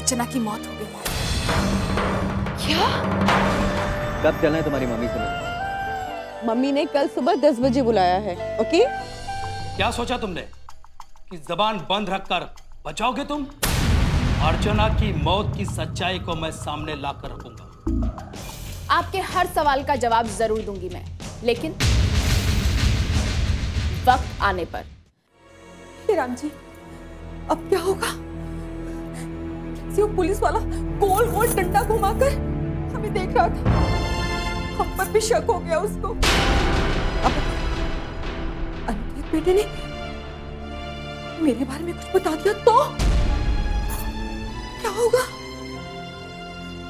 अर्चना की मौत हो गई। क्या? कब चलना है तुम्हारी मम्मी से मिलने? मम्मी ने कल सुबह 10 बजे बुलाया है। ओके? क्या सोचा तुमने कि जबान बंद रखकर बचाओगे तुम? अर्चना की मौत की सच्चाई को मैं सामने लाकर रखूंगा। आपके हर सवाल का जवाब जरूर दूंगी मैं, लेकिन वक्त आने पर। हे राम जी, अब क्या होगा? वो पुलिस वाला गोल गोल डंडा घुमाकर हमें देख रहा था, हम पर भी शक हो गया उसको। अब अनिकेत बेटे ने मेरे बारे में कुछ बता दिया तो क्या होगा?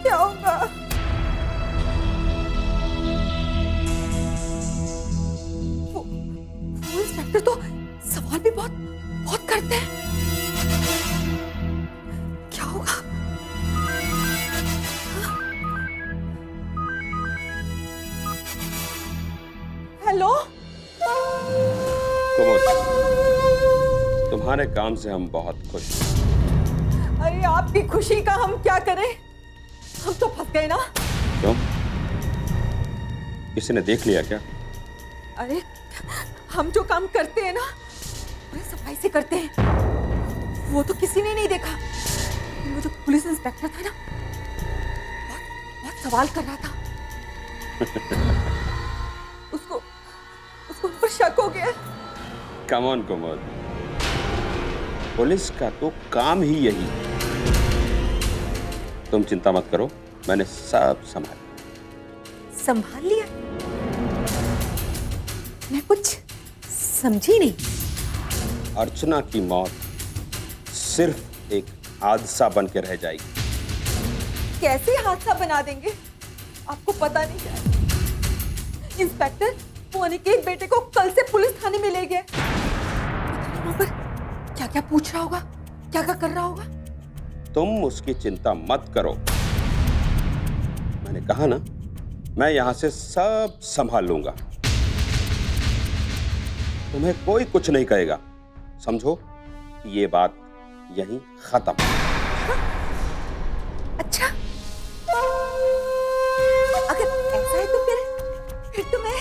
क्या होगा? वो इंस्पेक्टर तो सवाल भी बहुत करते हैं। क्या होगा? हेलो तुम्हारे काम से हम बहुत खुश हैं। अरे आपकी खुशी का हम क्या करें? हम तो फंस गए ना। क्यों? किसी ने देख लिया क्या? अरे हम जो काम करते हैं ना पूरे सफाई से करते हैं, वो तो किसी ने नहीं देखा। वो जो पुलिस इंस्पेक्टर था ना, बहुत सवाल कर रहा था। उसको उन पर शक हो गया। कम ऑन कुमुद, पुलिस का तो काम ही यही है। तुम चिंता मत करो, मैंने सब संभाल लिया। मैं कुछ समझी नहीं। अर्चना की मौत सिर्फ एक हादसा बन के रह जाएगी। कैसे हादसा बना देंगे? आपको पता नहीं क्या? इंस्पेक्टर वो अनिकेत बेटे को कल से पुलिस थाने में ले गए। वहां पर क्या क्या पूछ रहा होगा, क्या क्या कर रहा होगा। तुम उसकी चिंता मत करो, मैंने कहा ना, मैं यहां से सब संभाल लूंगा। तुम्हें कोई कुछ नहीं कहेगा, समझो ये बात यहीं खत्म। अच्छा, अगर ऐसा है तो फिर तो मैं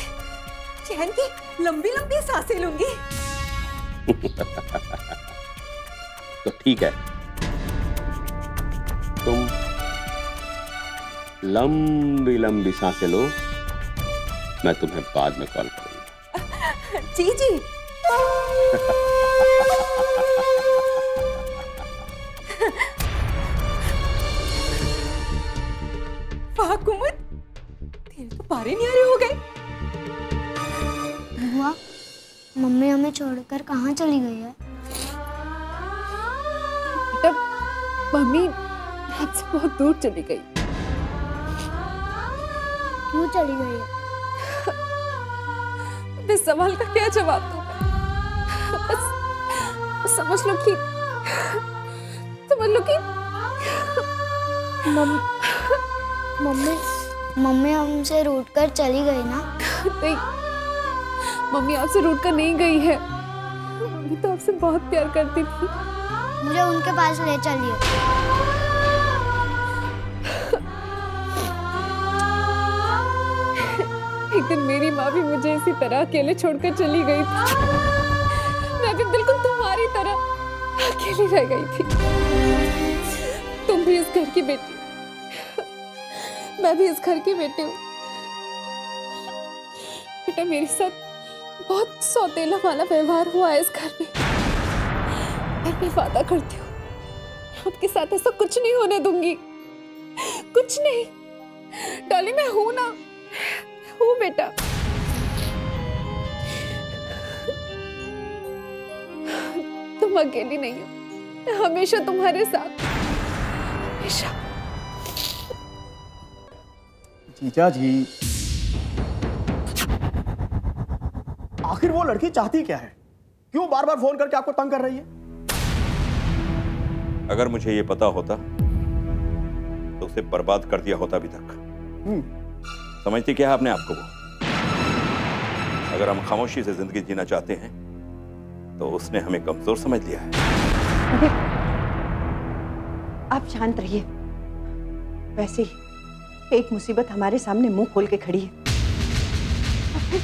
चैन की लंबी लंबी सांसें लूंगी। तो ठीक है, तुम लंबी लंबी सांसें लो, मैं तुम्हें बाद में कॉल करूंगा। जी जी। वाह कुमुद, तेरे तो पारे न्यारे हो गए। बुआ, मम्मी हमें छोड़कर कहाँ चली गई है? बेटा, मम्मी आपसे बहुत दूर चली गई। क्यों चली गई है? इस सवाल का क्या जवाब दूं? बस समझ लो कि मम्मी हमसे रूठ कर चली गई ना? नहीं, मम्मी आपसे रूठ कर नहीं गई है। मम्मी तो आपसे बहुत प्यार करती थी। मुझे उनके पास ले चलिए। एक दिन मेरी माँ भी मुझे इसी तरह अकेले छोड़कर चली गई थी। मैं भी बिल्कुल तुम्हारी तरह अकेली रह गई थी। तुम भी इस घर की बेटी, मैं भी इस घर की बेटी हूँ। बेटा, मेरे साथ बहुत सौतेला वाला व्यवहार हुआ है इस घर में। मैं वादा करती हूँ आपके साथ ऐसा कुछ नहीं होने दूंगी, कुछ नहीं। डॉली, मैं हूं ना, हूं बेटा। तुम अकेली नहीं हो, मैं हमेशा तुम्हारे साथ, हमेशा। जीजा जी, आखिर वो लड़की चाहती क्या है? क्यों बार बार फोन करके आपको तंग कर रही है? अगर मुझे ये पता होता तो उसे बर्बाद कर दिया होता अभी तक। समझती क्या है आपने आपको? वो अगर हम खामोशी से जिंदगी जीना चाहते हैं तो उसने हमें कमजोर समझ लिया है। आप शांत रहिए। वैसे ही एक मुसीबत हमारे सामने मुंह खोल के खड़ी है। और फिर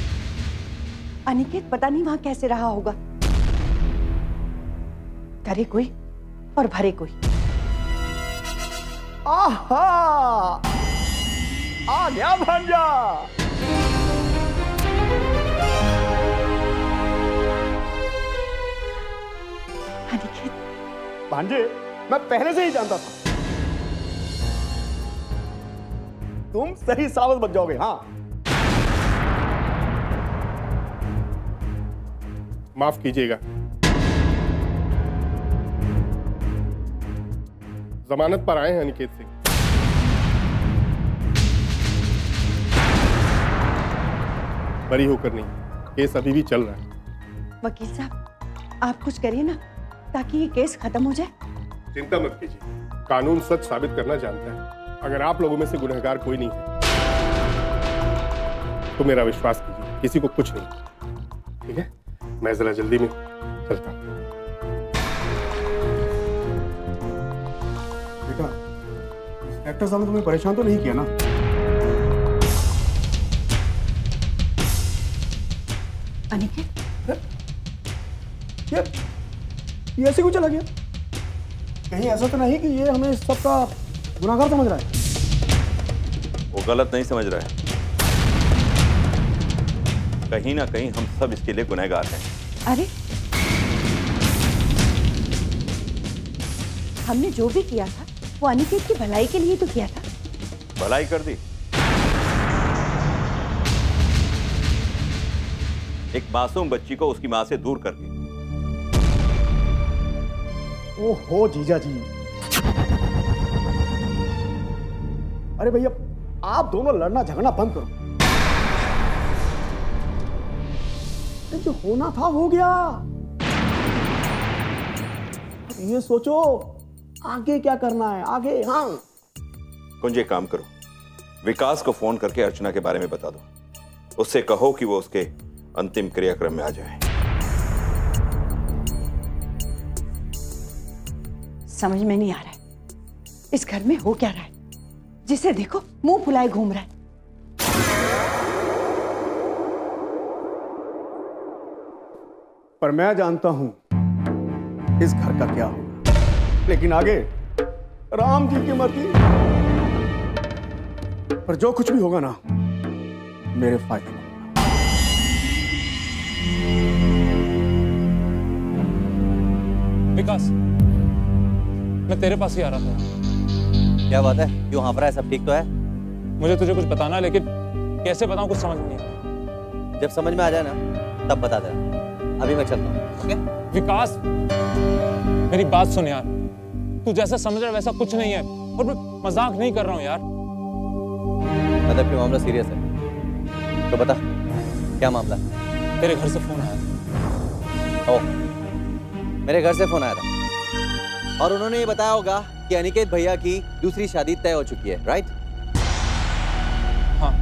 अनिकेत पता नहीं वहां कैसे रहा होगा। करे कोई और भरे कोई। आहा, आ गया भांजा। अनिकेत, भांजे, मैं पहले से ही जानता था तुम सही सलामत बच जाओगे। हाँ, माफ कीजिएगा, जमानत पर आए हैं अनिकेत सिंह। बरी होकर नहीं, केस अभी भी चल रहा है। वकील साहब, आप कुछ करिए ना ताकि ये केस खत्म हो जाए। चिंता मत कीजिए, कानून सच साबित करना जानता है। अगर आप लोगों में से गुनहगार कोई नहीं है तो मेरा विश्वास कीजिए, किसी को कुछ नहीं। ठीक है, मैं जरा जल्दी में चलता हूं। बेटा, इंस्पेक्टर साहब ने तुम्हें परेशान तो नहीं किया ना? अनिकेत, ये ऐसे क्यों चला गया? कहीं ऐसा तो नहीं कि ये हमें इस सब का गुनाहगार समझ रहा है? वो गलत नहीं समझ रहा है। कहीं ना कहीं हम सब इसके लिए गुनहगार हैं। अरे, हमने जो भी किया था वो अनिकेत की भलाई के लिए तो किया था। भलाई कर दी। एक मासूम बच्ची को उसकी मां से दूर कर दी। ओहो जीजा जी, अरे भैया, आप दोनों लड़ना झगड़ना बंद करो। जो होना था हो गया। ये सोचो आगे क्या करना है आगे। हाँ, कुंज, एक काम करो, विकास को फोन करके अर्चना के बारे में बता दो। उससे कहो कि वो उसके अंतिम क्रियाक्रम में आ जाए। समझ में नहीं आ रहा है इस घर में हो क्या रहा है। जिसे देखो मुंह फुलाए घूम रहा है। पर मैं जानता हूं इस घर का क्या होगा। लेकिन आगे राम जी की मर्जी। पर जो कुछ भी होगा ना, मेरे फायदे में होगा। विकास, मैं तेरे पास ही आ रहा था। क्या बात है? क्यों हाँफ रहा है? सब ठीक तो है? मुझे तुझे कुछ बताना है, लेकिन कैसे बताऊं कुछ समझ नहीं आ रहा। जब समझ में आ जाए ना तब बता देना। अभी मैं चलता हूँ। ओके? विकास, मेरी बात सुन यार। तू जैसा समझ रहा है वैसा कुछ नहीं है, और मैं मजाक नहीं कर रहा हूँ यार। मतलब कि मामला सीरियस है तो बता, क्या मामला है? तेरे घर से फोन आया। ओह, मेरे घर से फोन आया था और उन्होंने ये बताया होगा कि अनिकेत भैया की दूसरी शादी तय हो चुकी है, राइट? हाँ,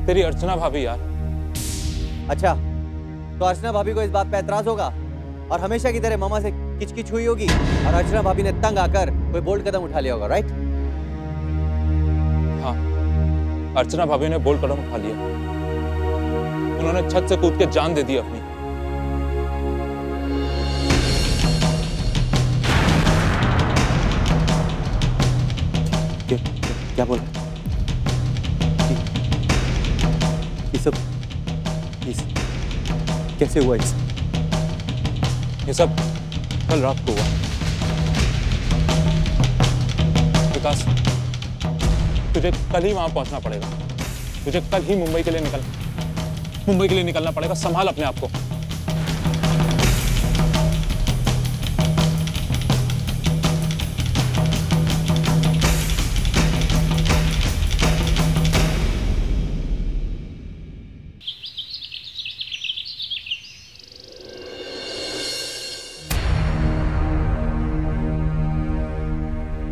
तेरी अर्चना भाभी यार। अच्छा, तो अर्चना भाभी को इस बात पे ऐतराज होगा और हमेशा की तरह मामा से किचकिच हुई होगी और अर्चना भाभी ने तंग आकर कोई बोल्ड कदम उठा लिया होगा, राइट? हाँ, अर्चना भाभी ने बोल्ड कदम उठा लिया। उन्होंने छत से कूद के जान दे दी अपनी। क्या बोला? ये सब कैसे हुआ? ये सब कल रात को हुआ। विकास, तुझे कल ही वहां पहुंचना पड़ेगा। तुझे कल ही मुंबई के लिए निकलना पड़ेगा। संभाल अपने आप को।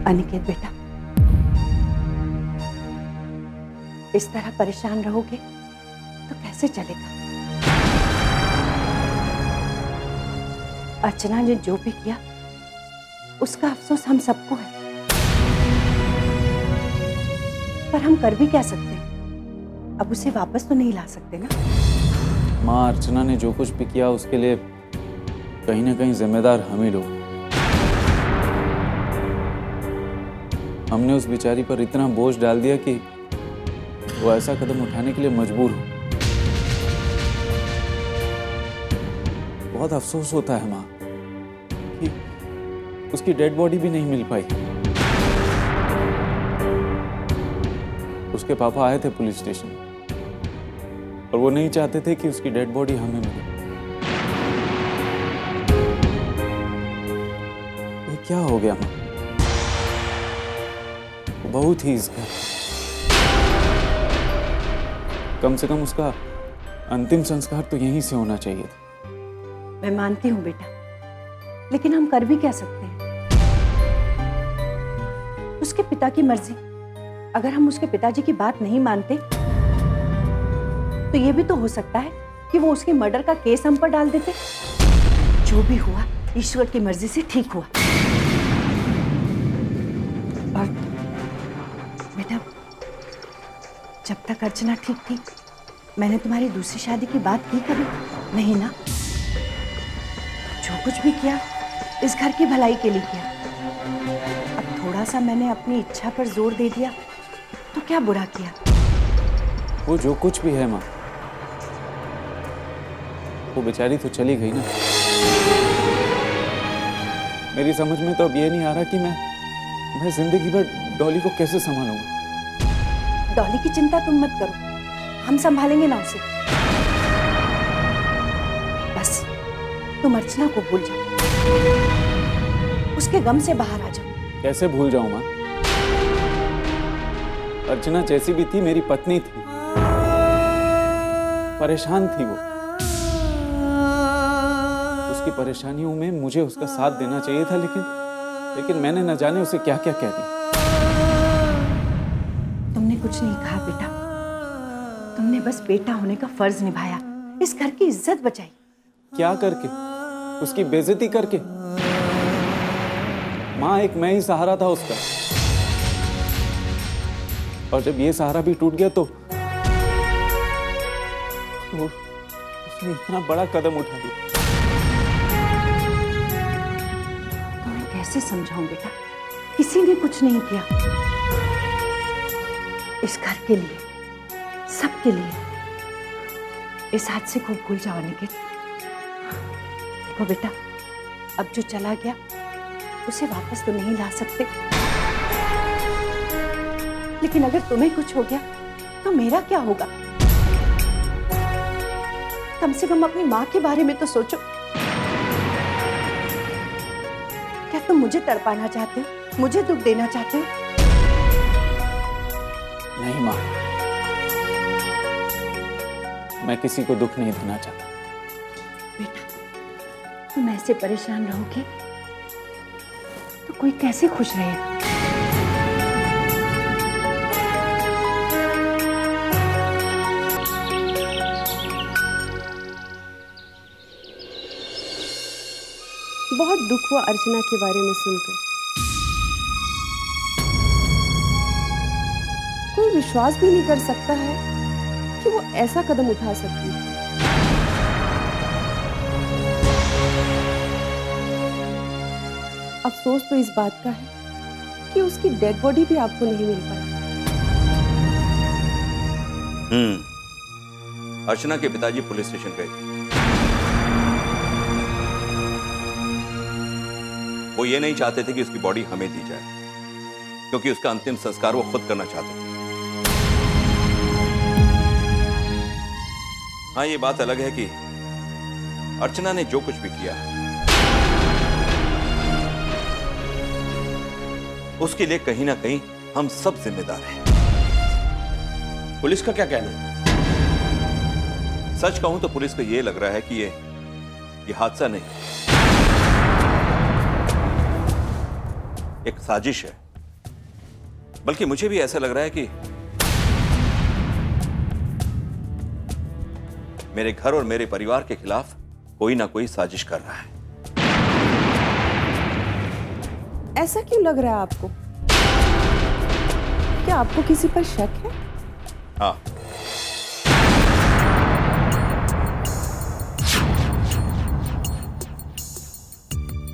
अनिकेत बेटा, इस तरह परेशान रहोगे तो कैसे चलेगा? अर्चना ने जो भी किया उसका अफसोस हम सबको है, पर हम कर भी क्या सकते हैं? अब उसे वापस तो नहीं ला सकते ना। माँ, अर्चना ने जो कुछ भी किया उसके लिए कहीं ना कहीं जिम्मेदार हम ही लोग। हमने उस बेचारी पर इतना बोझ डाल दिया कि वो ऐसा कदम उठाने के लिए मजबूर हो। बहुत अफसोस होता है माँ कि उसकी डेड बॉडी भी नहीं मिल पाई। उसके पापा आए थे पुलिस स्टेशन और वो नहीं चाहते थे कि उसकी डेड बॉडी हमें मिले। ये क्या हो गया माँ? बहुत ही इसका कम से कम उसका अंतिम संस्कार तो यहीं से होना चाहिए था। मैं मानती हूँ बेटा, लेकिन हम कर भी क्या सकते हैं? उसके पिता की मर्जी। अगर हम उसके पिताजी की बात नहीं मानते तो ये भी तो हो सकता है कि वो उसके मर्डर का केस हम पर डाल देते। जो भी हुआ ईश्वर की मर्जी से ठीक हुआ। और बेटा, जब तक अर्चना ठीक थी मैंने तुम्हारी दूसरी शादी की बात की कभी? नहीं ना। जो कुछ भी किया इस घर की भलाई के लिए किया। अब थोड़ा सा मैंने अपनी इच्छा पर जोर दे दिया तो क्या बुरा किया? वो जो कुछ भी है माँ, वो बेचारी तो चली गई ना। मेरी समझ में तो अब ये नहीं आ रहा कि मैं जिंदगी भर डॉली को कैसे संभालूंगा। डॉली की चिंता तुम मत करो, हम संभालेंगे ना उसे। बस तुम अर्चना को भूल जाओ, उसके गम से बाहर आ जाओ। कैसे भूल जाऊं माँ? अर्चना जैसी भी थी मेरी पत्नी थी, परेशान थी वो। उसकी परेशानियों में मुझे उसका साथ देना चाहिए था, लेकिन मैंने न जाने उसे क्या क्या कह दिया। तुमने कुछ नहीं कहा बेटा, तुमने बस बेटा होने का फर्ज निभाया, इस घर की इज्जत बचाई। क्या करके? उसकी बेइज्जती करके? माँ, एक मैं ही सहारा था उसका, और जब ये सहारा भी टूट गया तो उसने इतना बड़ा कदम उठा दिया। तुम्हें कैसे समझाऊं बेटा, किसी ने कुछ नहीं किया। इस घर के लिए, सबके लिए। इस हादसे को भूल जाओ निकित। देखो बेटा, अब जो चला गया उसे वापस तो नहीं ला सकते, लेकिन अगर तुम्हें कुछ हो गया तो मेरा क्या होगा? कम से कम अपनी माँ के बारे में तो सोचो। क्या तुम मुझे तड़पाना चाहते हो, मुझे दुख देना चाहते हो? नहीं माँ, मैं किसी को दुख नहीं देना चाहता। बेटा, तुम ऐसे परेशान रहोगे तो कोई कैसे खुश रहेगा? बहुत दुख हुआ अर्चना के बारे में सुनकर। कोई विश्वास भी नहीं कर सकता है कि वो ऐसा कदम उठा सकती है। अफसोस तो इस बात का है कि उसकी डेड बॉडी भी आपको नहीं मिल पाई। अर्चना के पिताजी पुलिस स्टेशन गए। वो ये नहीं चाहते थे कि उसकी बॉडी हमें दी जाए, क्योंकि उसका अंतिम संस्कार वो खुद करना चाहते थे। हाँ, ये बात अलग है कि अर्चना ने जो कुछ भी किया उसके लिए कहीं ना कहीं हम सब जिम्मेदार हैं। पुलिस का क्या कहना है? सच कहूं तो पुलिस को यह लग रहा है कि ये हादसा नहीं, एक साजिश है। बल्कि मुझे भी ऐसा लग रहा है कि मेरे घर और मेरे परिवार के खिलाफ कोई ना कोई साजिश कर रहा है। ऐसा क्यों लग रहा है आपको? क्या आपको किसी पर शक है? हाँ।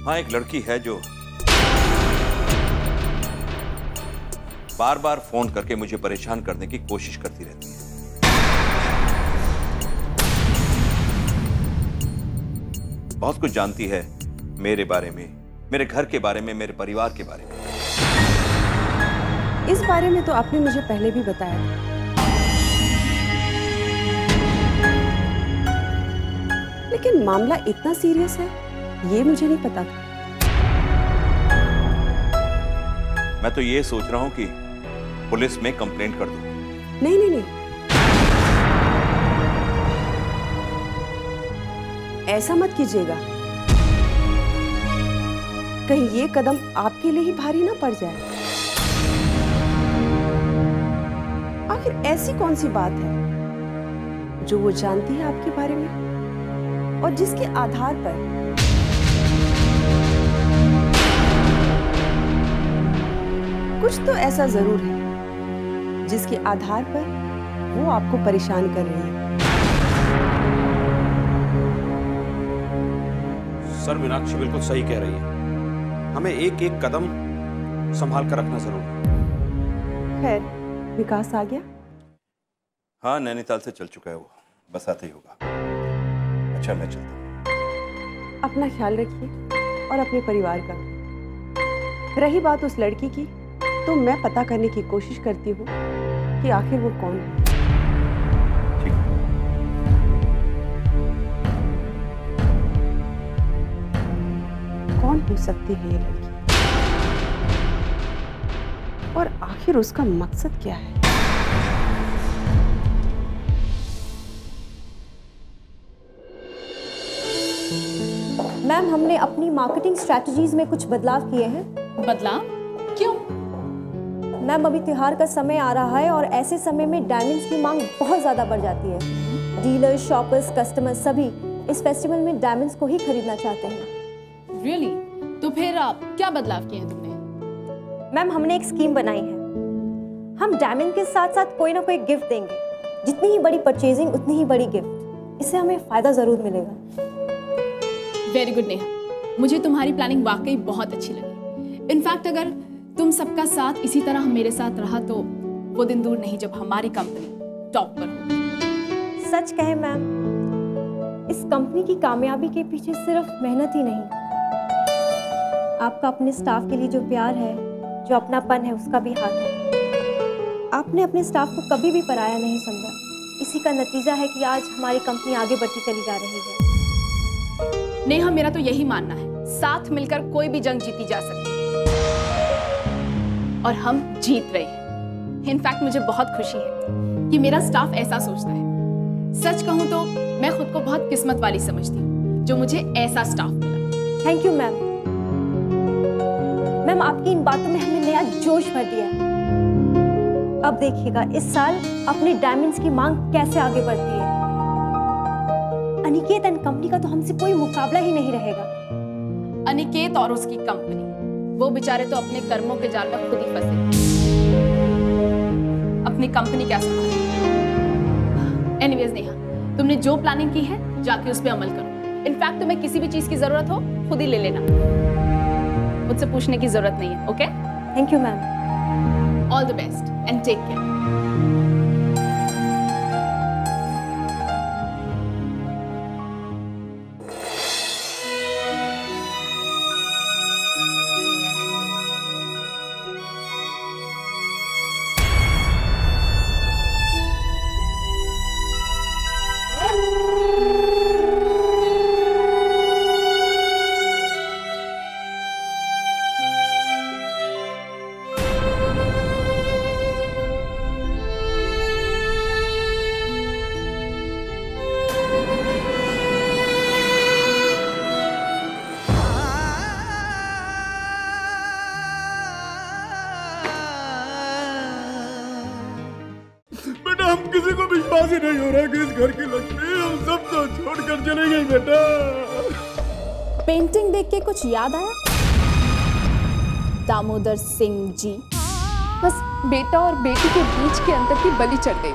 हाँ, एक लड़की है जो बार बार फोन करके मुझे परेशान करने की कोशिश करती रहती है। बहुत कुछ जानती है मेरे बारे में, मेरे घर के बारे में, मेरे परिवार के बारे में। इस बारे में तो आपने मुझे पहले भी बताया था। लेकिन मामला इतना सीरियस है, ये मुझे नहीं पता था। मैं तो ये सोच रहा हूं कि पुलिस में कंप्लेंट कर दूं। नहीं नहीं नहीं, ऐसा मत कीजिएगा। कहीं ये कदम आपके लिए ही भारी ना पड़ जाए। आखिर ऐसी कौन सी बात है जो वो जानती है आपके बारे में और जिसके आधार पर कुछ तो ऐसा जरूर है जिसके आधार पर वो आपको परेशान कर रही है। सर, मीनाक्षी बिल्कुल सही कह रही है। हमें एक एक कदम संभाल कर रखना जरूर है। खैर, विकास आ गया? हाँ, नैनीताल से चल चुका है वो, बस आते ही होगा। अच्छा, मैं चलता हूँ। अपना ख्याल रखिए और अपने परिवार का। रही बात उस लड़की की, तो मैं पता करने की कोशिश करती हूँ कि आखिर वो कौन है। कौन हो सकती है ये लड़की और आखिर उसका मकसद क्या है? मैम, हमने अपनी मार्केटिंग स्ट्रेटजीज में कुछ बदलाव किए हैं। बदलाव? क्यों? मैम, अभी त्योहार का समय आ रहा है और ऐसे समय में डायमंड्स की मांग बहुत ज़्यादा बढ़ जाती है। डीलर्स, शॉपर्स, कस्टमर्स सभी इस फेस्टिवल में डायमंड्स को ही खरीदना चाहते हैं। रियली? तो फिर आप क्या बदलाव किए हैं तुमने? मैम, हमने एक स्कीम बनाई है। हम डायमंड के साथ साथ कोई ना कोई गिफ्ट देंगे। जितनी ही बड़ी परचेजिंग उतनी ही बड़ी गिफ्ट। इससे हमें फ़ायदा ज़रूर मिलेगा। वेरी गुड नेहा, मुझे तुम्हारी प्लानिंग वाकई बहुत अच्छी लगी। इनफैक्ट अगर तुम सबका साथ इसी तरह मेरे साथ रहा तो वो दिन दूर नहीं जब हमारी कंपनी टॉप पर होगी। सच कहे मैम, इस कंपनी की कामयाबी के पीछे सिर्फ मेहनत ही नहीं, आपका अपने स्टाफ के लिए जो प्यार है, जो अपनापन है, उसका भी हाथ है। आपने अपने स्टाफ को कभी भी पराया नहीं समझा। इसी का नतीजा है कि आज हमारी कंपनी आगे बढ़ती चली जा रही है। नेहा, मेरा तो यही मानना है, साथ मिलकर कोई भी जंग जीती जा सकती है और हम जीत रहे हैं। इनफैक्ट मुझे बहुत खुशी है कि मेरा स्टाफ ऐसा सोचता है। सच कहूं तो मैं खुद को बहुत किस्मत वाली समझती हूँ जो मुझे ऐसा स्टाफ मिला। Thank you ma'am. मैम, आपकी इन बातों में हमें नया जोश भर दिया है। अब देखिएगा इस साल अपने डायमंड्स की मांग कैसे आगे बढ़ती है। अनिकेत एंड कंपनी का तो हमसे कोई मुकाबला ही नहीं रहेगा। अनिकेत और उसकी कंपनी, वो बेचारे तो अपने कर्मों के जाल में खुद ही फंसे। अपनी कंपनी क्या संभाले। एनीवेज नेहा, तुमने जो प्लानिंग की है जाके उस पर अमल करो। इनफैक्ट तुम्हें किसी भी चीज की जरूरत हो खुद ही ले लेना, मुझसे पूछने की जरूरत नहीं है। Okay? Thank you ma'am. All the best and take care. हम किसी को विश्वास ही नहीं हो रहा कि इस घर की लक्ष्मी हम सब तो छोड़कर चले गई बेटा। पेंटिंग देख के कुछ याद आया? दामोदर सिंह जी। बस बेटा और बेटी के बीच के अंतर की बलि चढ़ गई।